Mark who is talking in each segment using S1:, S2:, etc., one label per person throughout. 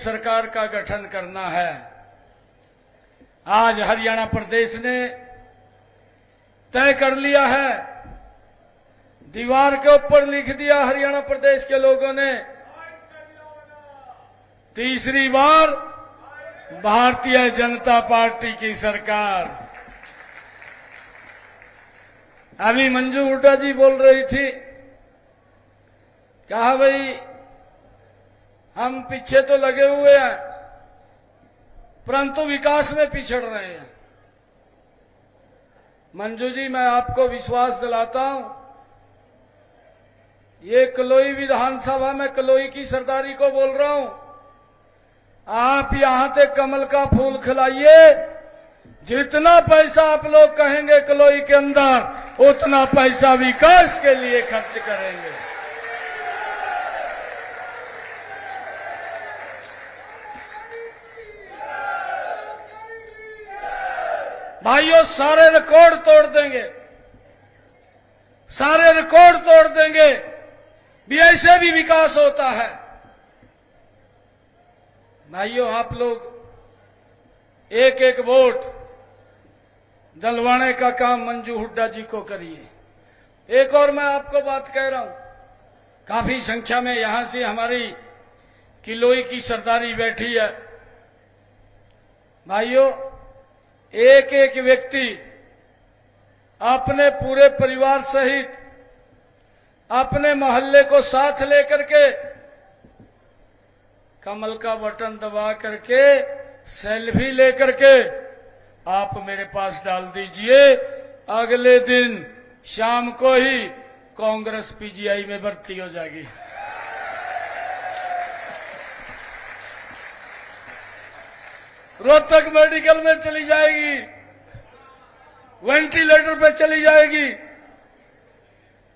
S1: सरकार का गठन करना है। आज हरियाणा प्रदेश ने तय कर लिया है, दीवार के ऊपर लिख दिया हरियाणा प्रदेश के लोगों ने, तीसरी बार भारतीय जनता पार्टी की सरकार। अभी मंजू हुड्डा जी बोल रही थी, कहा भाई हम पीछे तो लगे हुए हैं परंतु विकास में पिछड़ रहे हैं। मंजू जी, मैं आपको विश्वास दिलाता हूं, ये कलोई विधानसभा में कलोई की सरदारी को बोल रहा हूं, आप यहां तक कमल का फूल खिलाइए, जितना पैसा आप लोग कहेंगे कलोई के अंदर उतना पैसा विकास के लिए खर्च करेंगे। भाइयों, सारे रिकॉर्ड तोड़ देंगे, सारे रिकॉर्ड तोड़ देंगे। भी ऐसे भी विकास होता है। भाइयों, आप लोग एक एक वोट दिलवाने का काम मंजू हुड्डा जी को करिए। एक और मैं आपको बात कह रहा हूं, काफी संख्या में यहां से हमारी किलोई की सरदारी बैठी है। भाइयों, एक एक व्यक्ति अपने पूरे परिवार सहित अपने मोहल्ले को साथ लेकर के कमल का बटन दबा करके सेल्फी लेकर के आप मेरे पास डाल दीजिए। अगले दिन शाम को ही कांग्रेस पीजीआई में भर्ती हो जाएगी। रोहतक मेडिकल में चली जाएगी, वेंटिलेटर पे चली जाएगी।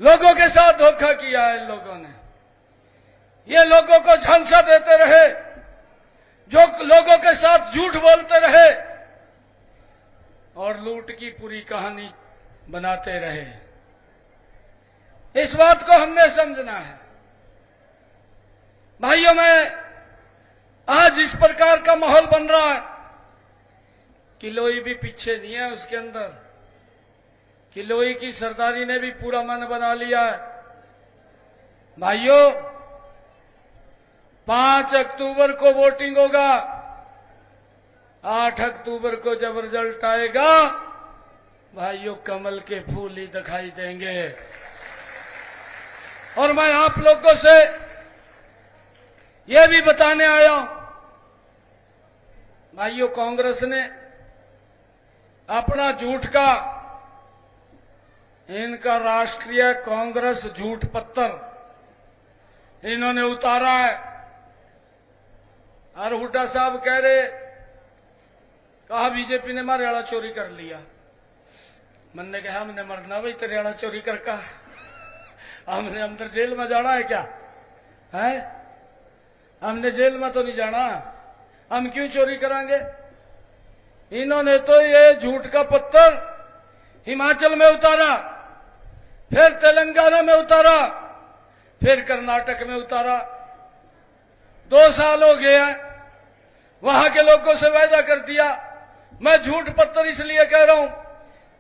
S1: लोगों के साथ धोखा किया है इन लोगों ने। ये लोगों को झांसा देते रहे, जो लोगों के साथ झूठ बोलते रहे और लूट की पूरी कहानी बनाते रहे। इस बात को हमने समझना है। भाइयों, मैं आज इस प्रकार का माहौल बन रहा है, किलोई भी पीछे नहीं है उसके अंदर। किलोई की सरदारी ने भी पूरा मन बना लिया है। भाइयों, 5 अक्टूबर को वोटिंग होगा, 8 अक्टूबर को जब रिजल्ट आएगा, भाइयों कमल के फूल ही दिखाई देंगे। और मैं आप लोगों से यह भी बताने आया हूं, भाइयों कांग्रेस ने अपना झूठ का, इनका राष्ट्रीय कांग्रेस झूठ पत्थर इन्होंने उतारा है। और हुड्डा साहब कह रहे, कहा बीजेपी ने मारे आड़ा चोरी कर लिया। मैंने कहा हमने मरना भाई तेरे आड़ा चोरी कर का, हमने अंदर जेल में जाना है क्या है? हमने जेल में तो नहीं जाना, हम क्यों चोरी करांगे? इन्होंने तो ये झूठ का पत्थर हिमाचल में उतारा, फिर तेलंगाना में उतारा, फिर कर्नाटक में उतारा। 2 साल हो गया, वहां के लोगों से वायदा कर दिया। मैं झूठ पत्थर इसलिए कह रहा हूं,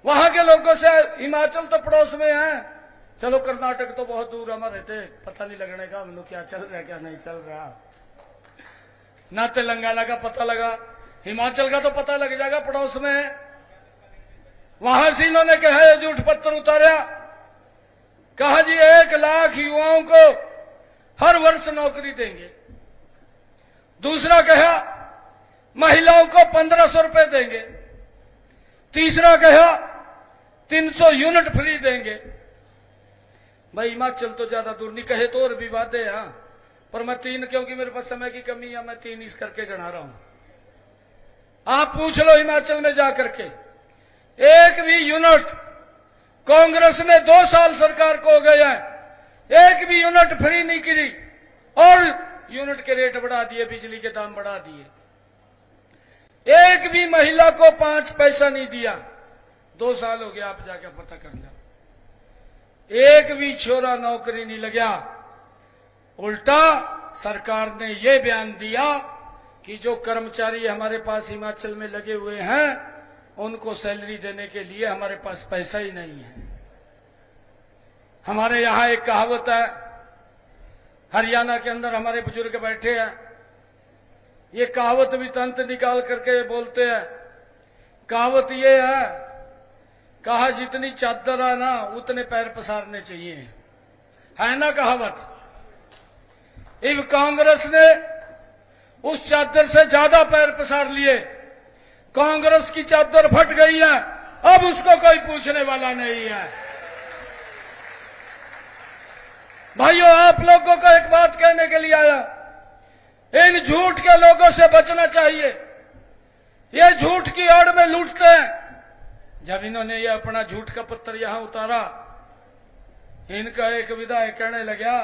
S1: वहां के लोगों से, हिमाचल तो पड़ोस में है, चलो कर्नाटक तो बहुत दूर हमारे थे, पता नहीं लगने का हम लोग क्या चल रहा है क्या नहीं चल रहा। ना तेलंगाना का पता लगा, हिमाचल का तो पता लग जाएगा, पड़ोस में है। वहां से इन्होंने कहा झूठ पत्थर उतारा, कहा जी 1 लाख युवाओं को हर वर्ष नौकरी देंगे। दूसरा कहा महिलाओं को 1500 रुपए देंगे। तीसरा कहा 300 यूनिट फ्री देंगे। भाई हिमाचल तो ज्यादा दूर नहीं, कहे तो और भी बातें हैं, पर मैं 3, क्योंकि मेरे पास समय की कमी है, मैं 3 इस करके गणा रहा हूं। आप पूछ लो हिमाचल में जाकर के, एक भी यूनिट कांग्रेस ने 2 साल सरकार को हो गया है, एक भी यूनिट फ्री नहीं की और यूनिट के रेट बढ़ा दिए, बिजली के दाम बढ़ा दिए। एक भी महिला को 5 पैसा नहीं दिया। 2 साल हो गया, आप जाके पता कर लो। एक भी छोरा नौकरी नहीं लगा। उल्टा सरकार ने यह बयान दिया कि जो कर्मचारी हमारे पास हिमाचल में लगे हुए हैं उनको सैलरी देने के लिए हमारे पास पैसा ही नहीं है। हमारे यहां एक कहावत है, हरियाणा के अंदर हमारे बुजुर्ग बैठे हैं, ये कहावत भी तंत निकाल करके बोलते हैं। कहावत ये है, कहा जितनी चादर है ना उतने पैर पसारने चाहिए, है ना कहावत। इब कांग्रेस ने उस चादर से ज्यादा पैर पसार लिए, कांग्रेस की चादर फट गई है, अब उसको कोई पूछने वाला नहीं है। भाइयों, आप लोगों को एक बात कहने के लिए आया, इन झूठ के लोगों से बचना चाहिए। ये झूठ की आड़ में लूटते हैं। जब इन्होंने ये अपना झूठ का पत्थर यहां उतारा, इनका एक विधायक कहने लगा,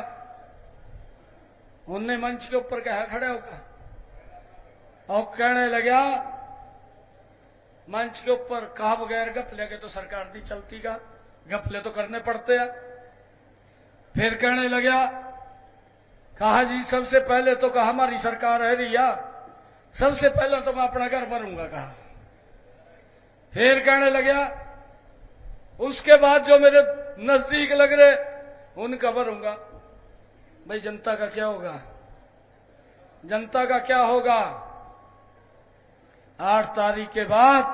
S1: उनने मंच के ऊपर कहा खड़े होकर और कहने लगा मंच के ऊपर, कहा बगैर गपले के तो सरकार नहीं चलती का, गपले तो करने पड़ते हैं। फिर कहने लगा, कहा जी सबसे पहले तो कहा हमारी सरकार है रिया, सबसे पहले तो मैं अपना घर भरूंगा कहा। फिर कहने लगा उसके बाद जो मेरे नजदीक लग रहे उनका भरूंगा। भाई जनता का क्या होगा, जनता का क्या होगा? 8 तारीख के बाद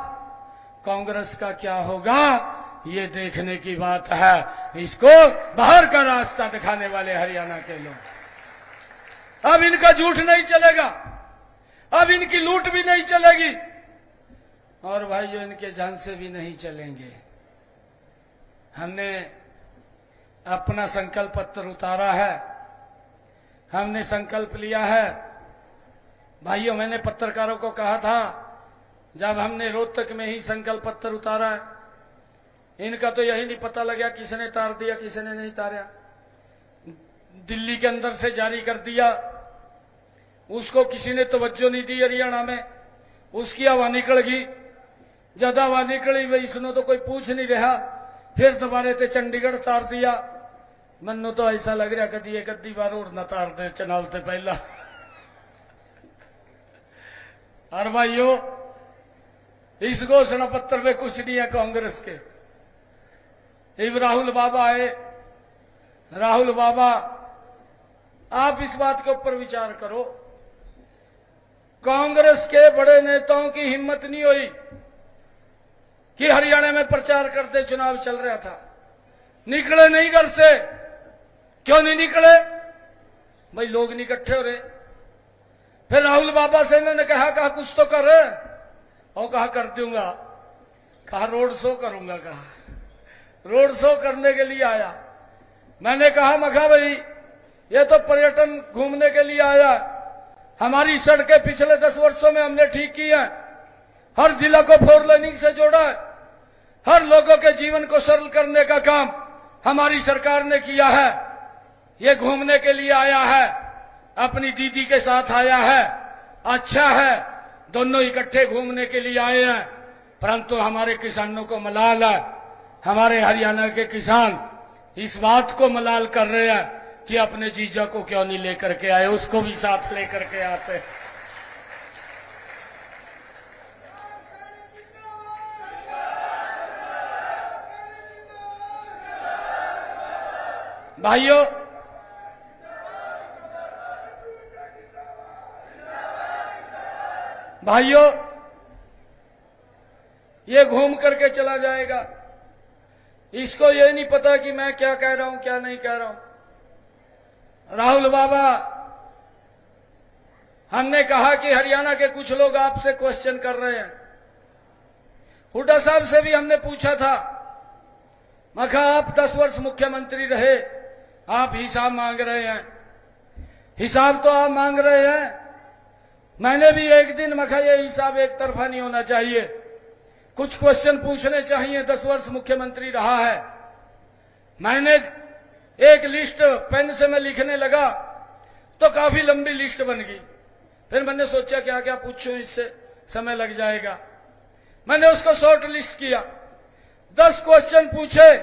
S1: कांग्रेस का क्या होगा ये देखने की बात है। इसको बाहर का रास्ता दिखाने वाले हरियाणा के लोग। अब इनका झूठ नहीं चलेगा, अब इनकी लूट भी नहीं चलेगी, और भाइयों इनके झांसे भी नहीं चलेंगे। हमने अपना संकल्प पत्र उतारा है, हमने संकल्प लिया है। भाइयों, मैंने पत्रकारों को कहा था जब हमने रोहतक में ही संकल्प पत्र उतारा है, इनका तो यही नहीं पता लगा किसने तार दिया किसने नहीं तारा। दिल्ली के अंदर से जारी कर दिया, उसको किसी ने तवज्जो नहीं दी हरियाणा में, उसकी हवा निकल गई। जब हवा निकली भाई इसने तो कोई पूछ नहीं रहा, फिर दोबारा से चंडीगढ़ तार दिया। मनु तो ऐसा लग रहा कदी एक अद्धी बार और न तार दे चुनाव से पहला। और भाइयों, इस घोषणा पत्र में कुछ नहीं है कांग्रेस के। इब राहुल बाबा है, राहुल बाबा आप इस बात के ऊपर विचार करो, कांग्रेस के बड़े नेताओं की हिम्मत नहीं हुई कि हरियाणा में प्रचार करते चुनाव चल रहा था, निकले नहीं घर से। क्यों नहीं निकले? भाई लोग नहीं इकट्ठे हो रहे। फिर राहुल बाबा से इन्होंने कहा कुछ तो कर, और कहा कर दूंगा, कहा रोड शो करूंगा, कहा रोड शो करने के लिए आया। मैंने कहा मखा भाई ये तो पर्यटन घूमने के लिए आया, हमारी सड़कें पिछले 10 वर्षों में हमने ठीक की है, हर जिला को 4 लेनिंग से जोड़ा है, हर लोगों के जीवन को सरल करने का काम हमारी सरकार ने किया है। ये घूमने के लिए आया है, अपनी दीदी के साथ आया है, अच्छा है, दोनों इकट्ठे घूमने के लिए आए हैं। परंतु हमारे किसानों को मलाल है, हमारे हरियाणा के किसान इस बात को मलाल कर रहे हैं कि अपने जीजा को क्यों नहीं लेकर के आए, उसको भी साथ लेकर के आते। भाइयों, भाइयों ये घूम करके चला जाएगा, इसको ये नहीं पता कि मैं क्या कह रहा हूं क्या नहीं कह रहा हूं। राहुल बाबा, हमने कहा कि हरियाणा के कुछ लोग आपसे क्वेश्चन कर रहे हैं। हुड्डा साहब से भी हमने पूछा था, मखा आप 10 वर्ष मुख्यमंत्री रहे, आप हिसाब मांग रहे हैं, हिसाब तो आप मांग रहे हैं। मैंने भी एक दिन मखा ये हिसाब एक तरफा नहीं होना चाहिए, कुछ क्वेश्चन पूछने चाहिए। 10 वर्ष मुख्यमंत्री रहा है। मैंने एक लिस्ट पेन से मैं लिखने लगा तो काफी लंबी लिस्ट बन गई। फिर मैंने सोचा क्या क्या पूछूं, इससे समय लग जाएगा। मैंने उसको शॉर्ट लिस्ट किया, 10 क्वेश्चन पूछे,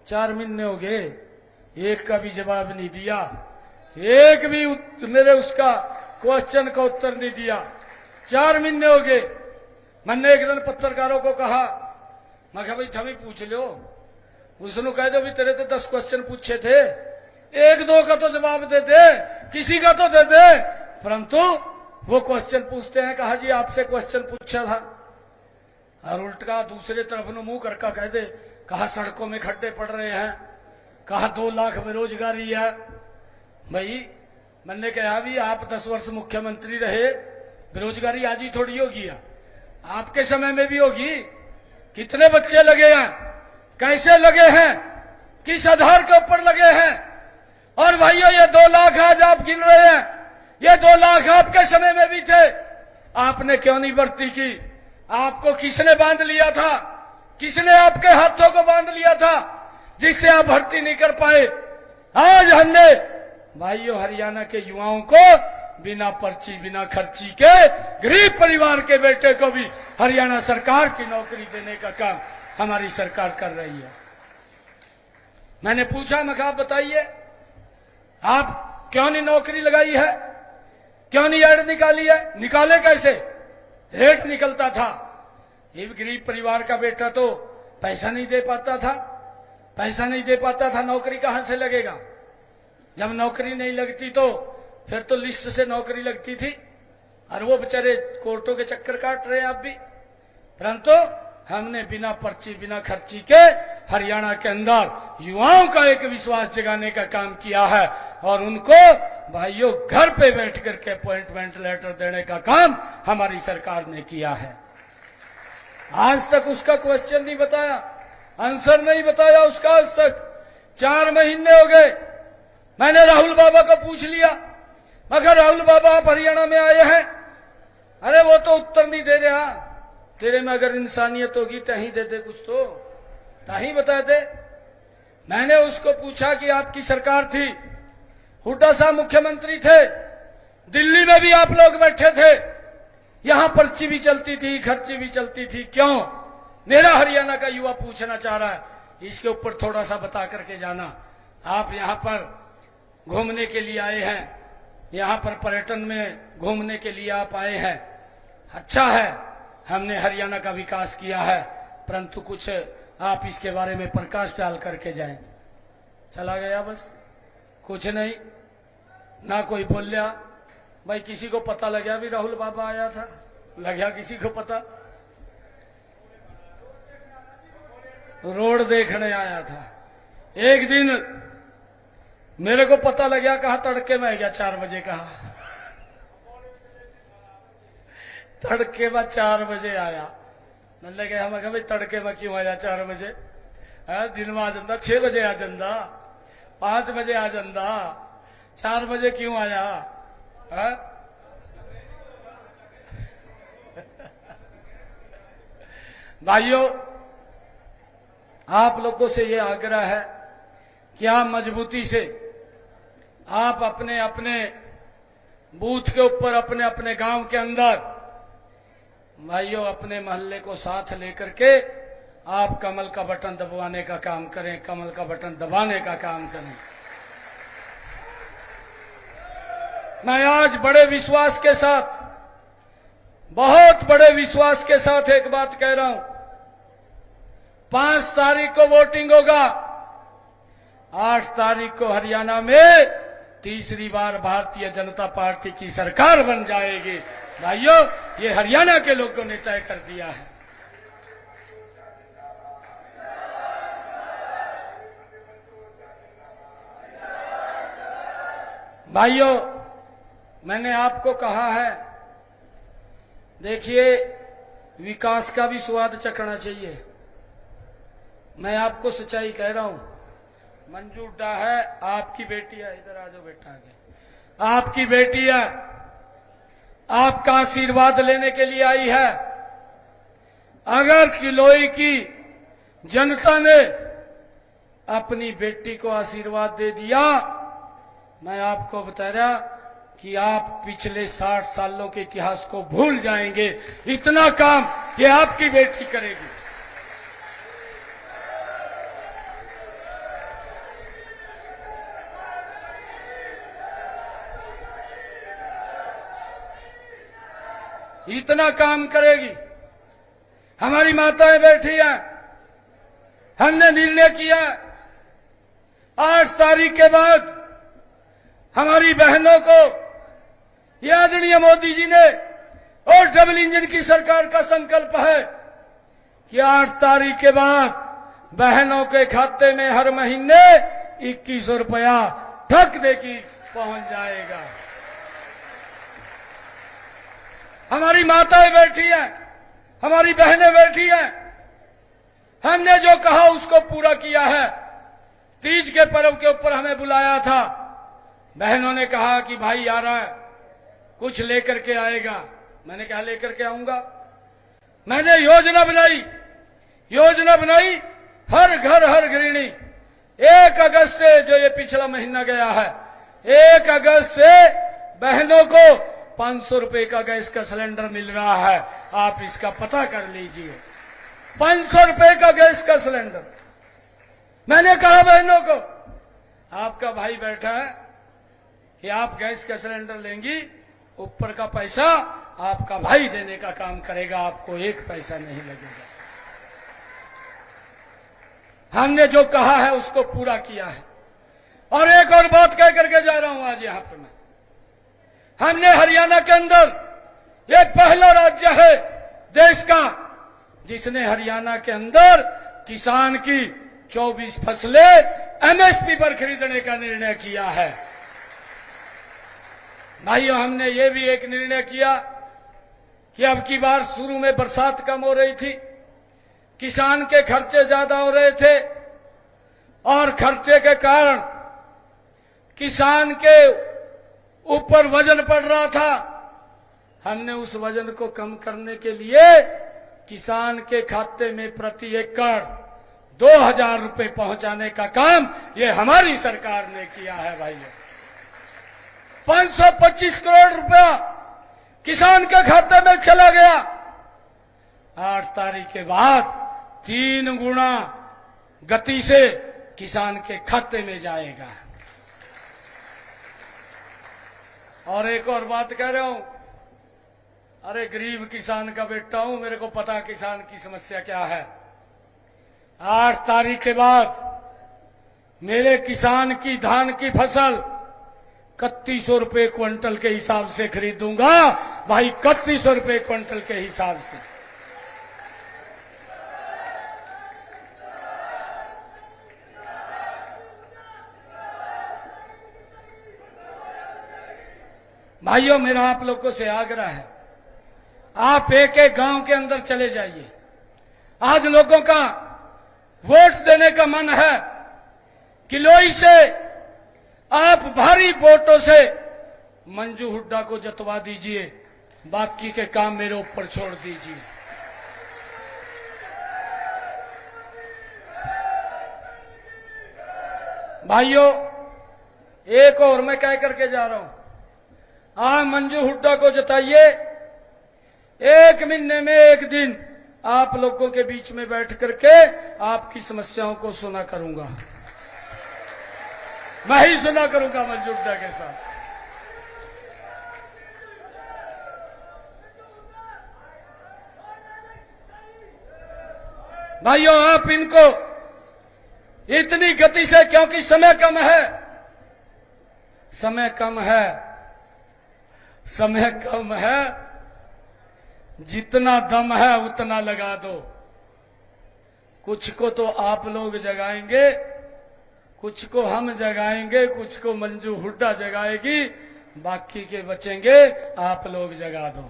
S1: 4 महीने हो गए, एक का भी जवाब नहीं दिया, एक भी मेरे उसका क्वेश्चन का उत्तर नहीं दिया। 4 महीने हो गए। मैंने एक दिन पत्रकारों को कहा, मैं कहा भाई थमी पूछ लो, उसने कह दो भी तेरे तो 10 क्वेश्चन पूछे थे, 1-2 का तो जवाब दे दे, किसी का तो दे दे। परंतु वो क्वेश्चन पूछते हैं, कहा जी आपसे क्वेश्चन पूछा था, और उल्टा दूसरे तरफ न मुंह करके कह दे, कहा सड़कों में खड्डे पड़ रहे हैं, कहा 2 लाख बेरोजगारी है। भाई मैंने कहा भी आप 10 वर्ष मुख्यमंत्री रहे, बेरोजगारी आज ही थोड़ी होगी, आपके समय में भी होगी। कितने बच्चे लगे हैं, कैसे लगे हैं, किस आधार के ऊपर लगे हैं। और भाइयों ये 2 लाख आज आप गिन रहे हैं, ये 2 लाख आपके समय में भी थे, आपने क्यों नहीं भर्ती की? आपको किसने बांध लिया था? किसने आपके हाथों को बांध लिया था जिससे आप भर्ती नहीं कर पाए? आज हमने भाइयों हरियाणा के युवाओं को बिना पर्ची बिना खर्ची के गरीब परिवार के बेटे को भी हरियाणा सरकार की नौकरी देने का काम हमारी सरकार कर रही है। मैंने पूछा, मैं कहा बताइए आप क्यों नहीं नौकरी लगाई है, क्यों नहीं ऐड निकाली है? निकाले कैसे? रेट निकलता था। ये गरीब परिवार का बेटा तो पैसा नहीं दे पाता था, पैसा नहीं दे पाता था, नौकरी कहां से लगेगा? जब नौकरी नहीं लगती तो फिर तो लिस्ट से नौकरी लगती थी, और वो बेचारे कोर्टों के चक्कर काट रहे हैं आप भी। परंतु हमने बिना पर्ची बिना खर्ची के हरियाणा के अंदर युवाओं का एक विश्वास जगाने का काम किया है, और उनको भाइयों घर पे बैठ करके अपॉइंटमेंट लेटर देने का काम हमारी सरकार ने किया है। आज तक उसका क्वेश्चन नहीं बताया, आंसर नहीं बताया उसका आज तक। 4 महीने हो गए। मैंने राहुल बाबा को पूछ लिया, मगर राहुल बाबा आप हरियाणा में आए हैं? अरे वो तो उत्तर नहीं दे रहा। तेरे में अगर इंसानियत होगी तही दे दे, कुछ तो ताही बता दे। मैंने उसको पूछा कि आपकी सरकार थी, हुड्डा साहब मुख्यमंत्री थे, दिल्ली में भी आप लोग बैठे थे, यहां पर्ची भी चलती थी, खर्ची भी चलती थी, क्यों? मेरा हरियाणा का युवा पूछना चाह रहा है, इसके ऊपर थोड़ा सा बता करके जाना। आप यहां पर घूमने के लिए आए हैं, यहां पर पर्यटन में घूमने के लिए आप आए हैं, अच्छा है, हमने हरियाणा का विकास किया है, परंतु कुछ आप इसके बारे में प्रकाश डाल करके जाएं। चला गया बस, कुछ नहीं, ना कोई बोलिया। भाई किसी को पता लग गया भी राहुल बाबा आया था? लग गया किसी को पता? रोड देखने आया था। एक दिन मेरे को पता लग गया, कहा तड़के में गया 4 बजे, कहा तड़के में 4 बजे आया। मैंने कहा, मैं भाई तड़के में क्यों आया 4 बजे? दिन में आ जाता, 6 बजे आ जाता, 5 बजे आ जाता, 4 बजे क्यों आया? भाइयों आप लोगों से ये आग्रह है कि आप मजबूती से आप अपने अपने बूथ के ऊपर, अपने अपने गांव के अंदर भाइयों अपने मोहल्ले को साथ लेकर के आप कमल का बटन दबाने का काम करें, कमल का बटन दबाने का काम करें। मैं आज बड़े विश्वास के साथ, बहुत बड़े विश्वास के साथ एक बात कह रहा हूं, 5 तारीख को वोटिंग होगा, 8 तारीख को हरियाणा में तीसरी बार भारतीय जनता पार्टी की सरकार बन जाएगी। भाइयों ये हरियाणा के लोगों ने तय कर दिया है। भाइयों मैंने आपको कहा है, देखिए विकास का भी स्वाद चखना चाहिए। मैं आपको सच्चाई कह रहा हूं, मंजू हुड्डा है, आपकी बेटी है, इधर आ जाओ बेटा आगे, आपकी बेटी है, आपका आशीर्वाद लेने के लिए आई है। अगर किलोई की जनता ने अपनी बेटी को आशीर्वाद दे दिया, मैं आपको बता रहा कि आप पिछले 60 सालों के इतिहास को भूल जाएंगे। इतना काम ये आपकी बेटी करेगी। इतना काम करेगी। हमारी माताएं बैठी हैं, हमने निर्णय किया 8 तारीख के बाद हमारी बहनों को, यह आदरणीय मोदी जी ने और डबल इंजन की सरकार का संकल्प है कि 8 तारीख के बाद बहनों के खाते में हर महीने 2100 रुपया ठक दे की पहुंच जाएगा। हमारी माताएं बैठी हैं, हमारी बहनें बैठी हैं, हमने जो कहा उसको पूरा किया है। तीज के पर्व के ऊपर हमें बुलाया था, बहनों ने कहा कि भाई आ रहा है, कुछ लेकर के आएगा। मैंने कहा लेकर के आऊंगा। मैंने योजना बनाई हर घर हर गृहिणी 1 अगस्त से, जो ये पिछला महीना गया है, 1 अगस्त से बहनों को 500 रुपए का गैस का सिलेंडर मिल रहा है। आप इसका पता कर लीजिए, 500 रुपए का गैस का सिलेंडर। मैंने कहा बहनों को, आपका भाई बैठा है कि आप गैस का सिलेंडर लेंगी, ऊपर का पैसा आपका भाई देने का काम करेगा, आपको 1 पैसा नहीं लगेगा। हमने जो कहा है उसको पूरा किया है। और एक और बात कह करके जा रहा हूं आज यहां पर मैं, हमने हरियाणा के अंदर, ये पहला राज्य है देश का जिसने हरियाणा के अंदर किसान की 24 फसलें एमएसपी पर खरीदने का निर्णय किया है। भाइयों, हमने ये भी एक निर्णय किया कि अब की बार शुरू में बरसात कम हो रही थी, किसान के खर्चे ज्यादा हो रहे थे और खर्चे के कारण किसान के ऊपर वजन पड़ रहा था। हमने उस वजन को कम करने के लिए किसान के खाते में प्रति एकड़ 2000 रुपए पहुंचाने का काम ये हमारी सरकार ने किया है। भाइयों, 525 करोड़ रुपया किसान के खाते में चला गया। 8 तारीख के बाद 3 गुना गति से किसान के खाते में जाएगा। और एक और बात कह रहा हूं, अरे गरीब किसान का बेटा हूं, मेरे को पता किसान की समस्या क्या है। 8 तारीख के बाद मेरे किसान की धान की फसल 3100 रुपए क्विंटल के हिसाब से खरीदूंगा। भाई, 3100 रुपए क्विंटल के हिसाब से। भाइयों, मेरा आप लोगों से आग्रह है, आप एक एक गांव के अंदर चले जाइए। आज लोगों का वोट देने का मन है, किलोई से आप भारी वोटों से मंजू हुड्डा को जतवा दीजिए, बाकी के काम मेरे ऊपर छोड़ दीजिए। भाइयों, एक और मैं कह करके जा रहा हूं, आप मंजू हुड्डा को जताइए। 1 महीने में 1 दिन आप लोगों के बीच में बैठ करके आपकी समस्याओं को सुना करूंगा, मैं ही सुना करूंगा मंजू हुड्डा के साथ। भाइयों, आप इनको इतनी गति से, क्योंकि समय कम है, समय कम है, जितना दम है उतना लगा दो। कुछ को तो आप लोग जगाएंगे, कुछ को हम जगाएंगे, कुछ को मंजू हुड्डा जगाएगी, बाकी के बचेंगे आप लोग जगा दो।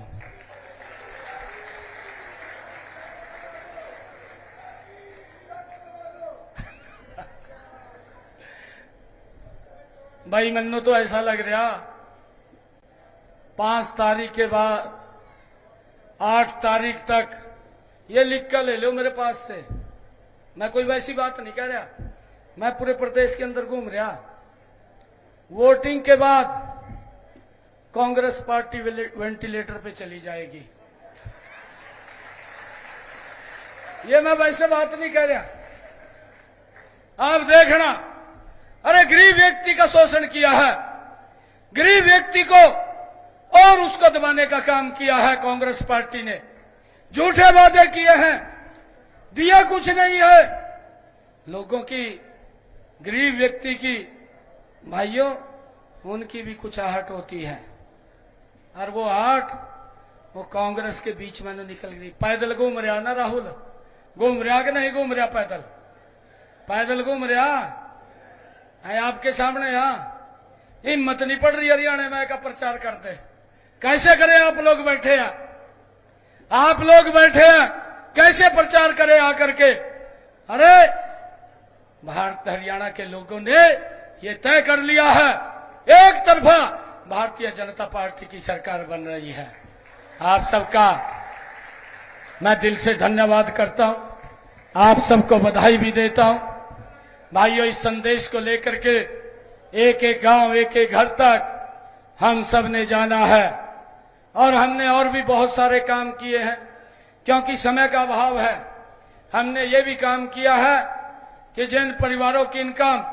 S1: भाई, मन्नो तो ऐसा लग रहा 5 तारीख के बाद 8 तारीख तक ये लिख कर ले लो मेरे पास से। मैं कोई वैसी बात नहीं कह रहा, मैं पूरे प्रदेश के अंदर घूम रहा। वोटिंग के बाद कांग्रेस पार्टी वेंटिलेटर पे चली जाएगी, ये मैं वैसे बात नहीं कह रहा। आप देखना, अरे गरीब व्यक्ति का शोषण किया है, गरीब व्यक्ति को और उसको दबाने का काम किया है कांग्रेस पार्टी ने। झूठे वादे किए हैं, दिया कुछ नहीं है। लोगों की, गरीब व्यक्ति की, भाइयों, उनकी भी कुछ आहट होती है, और वो आहट वो कांग्रेस के बीच में न निकल गई। पैदल घूम रहा ना राहुल, घूम रहा कि नहीं घूम रहा? पैदल पैदल घूम रहा है आपके सामने। यहाँ हिम्मत नहीं पड़ रही हरियाणा में का प्रचार करते। कैसे करें? आप लोग बैठे हैं, आप लोग बैठे हैं, कैसे प्रचार करें आकर के? अरे भारत हरियाणा के लोगों ने ये तय कर लिया है, एक तरफा भारतीय जनता पार्टी की सरकार बन रही है। आप सबका मैं दिल से धन्यवाद करता हूं, आप सबको बधाई भी देता हूं। भाइयों, इस संदेश को लेकर के एक एक गांव, एक एक घर तक हम सब ने जाना है, और हमने और भी बहुत सारे काम किए हैं। क्योंकि समय का अभाव है, हमने ये भी काम किया है कि जिन परिवारों की इनकम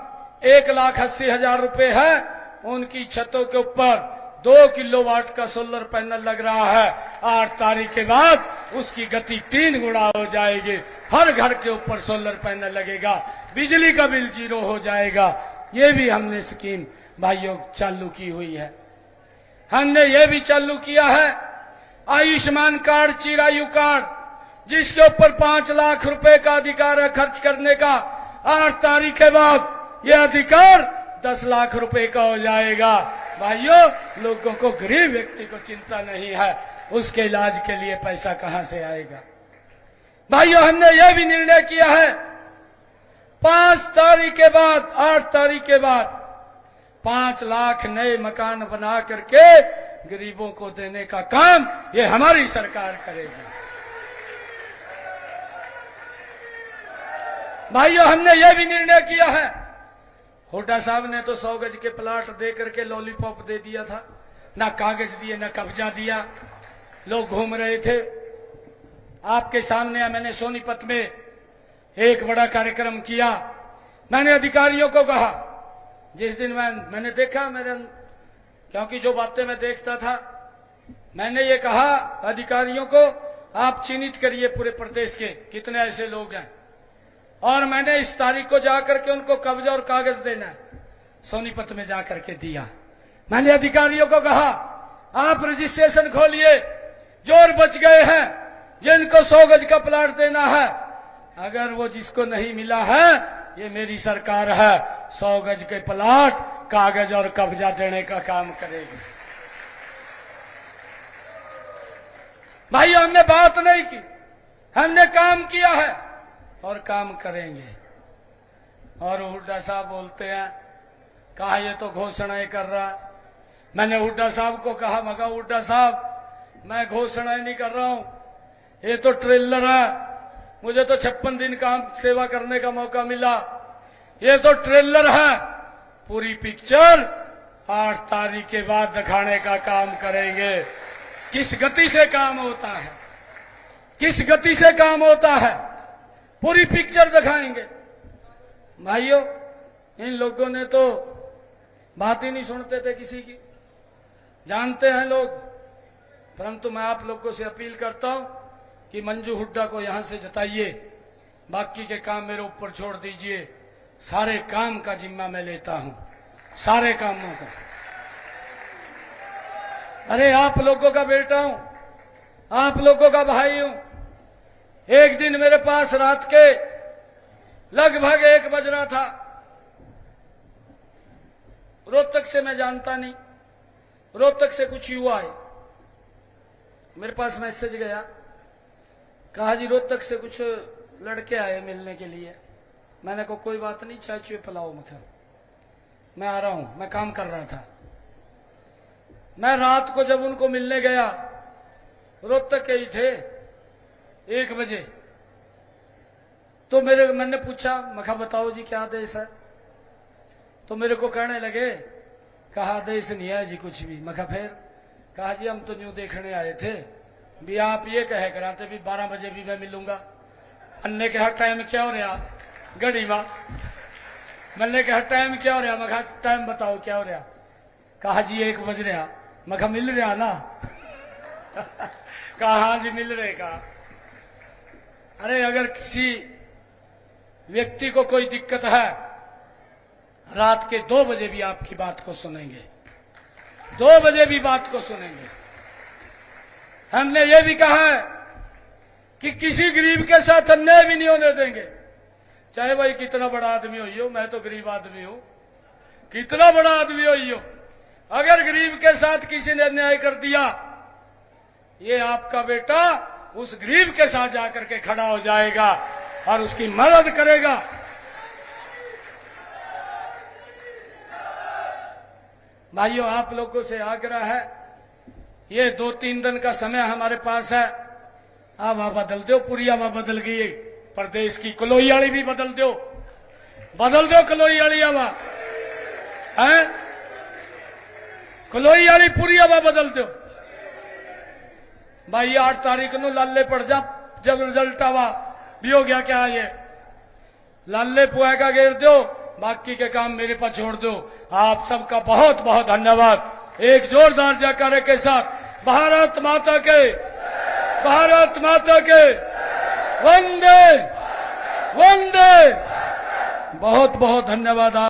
S1: 1,80,000 रुपए है, उनकी छतों के ऊपर 2 किलोवाट का सोलर पैनल लग रहा है। 8 तारीख के बाद उसकी गति 3 गुना हो जाएगी। हर घर के ऊपर सोलर पैनल लगेगा, बिजली का बिल 0 हो जाएगा। ये भी हमने स्कीम भाइयों चालू की हुई है। हमने ये भी चालू किया है आयुष्मान कार्ड, चिरायु कार्ड, जिसके ऊपर 5 लाख रुपए का अधिकार है खर्च करने का। 8 तारीख के बाद यह अधिकार 10 लाख रुपए का हो जाएगा। भाइयों, लोगों को, गरीब व्यक्ति को चिंता नहीं है उसके इलाज के लिए पैसा कहां से आएगा। भाइयों, हमने यह भी निर्णय किया है 5 तारीख के बाद, 8 तारीख के बाद 5 लाख नए मकान बना करके गरीबों को देने का काम ये हमारी सरकार करेगी। भाइयों, हमने यह भी निर्णय किया है, हुड्डा साहब ने तो 100 गज के प्लाट दे करके लॉलीपॉप दे दिया था, ना कागज दिए ना कब्जा दिया, लोग घूम रहे थे। आपके सामने मैंने सोनीपत में एक बड़ा कार्यक्रम किया। मैंने अधिकारियों को कहा, जिस दिन मैंने देखा, क्योंकि जो बातें मैं देखता था, मैंने ये कहा अधिकारियों को, आप चिन्हित करिए पूरे प्रदेश के कितने ऐसे लोग हैं, और मैंने इस तारीख को जाकर के उनको कब्जा और कागज देना है। सोनीपत में जाकर के दिया। मैंने अधिकारियों को कहा, आप रजिस्ट्रेशन खोलिए, जोर बच गए हैं, जिनको 100 गज का प्लाट देना है, अगर वो जिसको नहीं मिला है, ये मेरी सरकार है, 100 गज के प्लाट कागज और कब्जा देने का काम करेगी। भाई, हमने बात नहीं की, हमने काम किया है और काम करेंगे। और हुड्डा साहब बोलते हैं, कहा ये तो घोषणाएं कर रहा। मैंने हुड्डा साहब को कहा, मगर हुड्डा साहब, मैं घोषणाएं नहीं कर रहा हूं, ये तो ट्रेलर है, मुझे तो 56 दिन काम सेवा करने का मौका मिला, ये तो ट्रेलर है, पूरी पिक्चर 8 तारीख के बाद दिखाने का काम करेंगे। किस गति से काम होता है, किस गति से काम होता है, पूरी पिक्चर दिखाएंगे। भाइयों, इन लोगों ने तो बात ही नहीं सुनते थे किसी की, जानते हैं लोग, परंतु मैं आप लोगों से अपील करता हूं कि मंजू हुड्डा को यहां से जताइए, बाकी के काम मेरे ऊपर छोड़ दीजिए। सारे काम का जिम्मा मैं लेता हूं, सारे कामों का। अरे आप लोगों का बेटा हूं, आप लोगों का भाई हूं। एक दिन मेरे पास रात के लगभग 1 बज रहा था, रोहतक से, मैं जानता नहीं, रोहतक से कुछ युवा आए, मेरे पास मैसेज गया, कहा जी रोहतक से कुछ लड़के आए मिलने के लिए। मैंने कहा कोई बात नहीं, चाय चुए पिलाओ मुझे, मैं आ रहा हूं, मैं काम कर रहा था। मैं रात को जब उनको मिलने गया, रोहतक के ही थे, 1 बजे, तो मैंने पूछा, मखा बताओ जी क्या आदेश है? तो मेरे को कहने लगे, कहा आदेश नहीं है जी कुछ भी। मखा फिर? कहा जी हम तो न्यू देखने आए थे, भी आप ये कहे कराते भी 12 बजे भी मैं मिलूंगा। अन्ने कहा टाइम क्या हो रहा घड़ी मां? मैंने कहा टाइम क्या हो रहा? मखा टाइम बताओ क्या हो रहा? कहा जी 1 बज रहा। मैं कहा मिल रहा ना कहा हाँ जी मिल रहे का। अरे अगर किसी व्यक्ति को कोई दिक्कत है, रात के 2 बजे भी आपकी बात को सुनेंगे, 2 बजे भी बात को सुनेंगे। हमने ये भी कहा है कि किसी गरीब के साथ अन्याय भी नहीं होने देंगे, चाहे भाई कितना बड़ा आदमी हो। मैं तो गरीब आदमी हूं, कितना बड़ा आदमी हो, अगर गरीब के साथ किसी ने अन्याय कर दिया, ये आपका बेटा उस गरीब के साथ जाकर के खड़ा हो जाएगा और उसकी मदद करेगा। भाइयों, आप लोगों से आग्रह है, ये 2-3 दिन का समय हमारे पास है। आप बदल दो, पूरी हवा बदल गई, प्रदेश की कलोई वाली भी बदल दो कलोई वाली हवा है, कलोई वाली पूरी हवा बदल दो। भाई 8 तारीख को लाले पड़ जा, जब रिजल्ट आवा भी हो गया क्या, ये लाले पुआ का घेर दो, बाकी के काम मेरे पास छोड़ दो। आप सबका बहुत बहुत धन्यवाद। एक जोरदार जयकारे के साथ भारत माता के, भारत माता के, वंदे वंदे। बहुत बहुत धन्यवाद।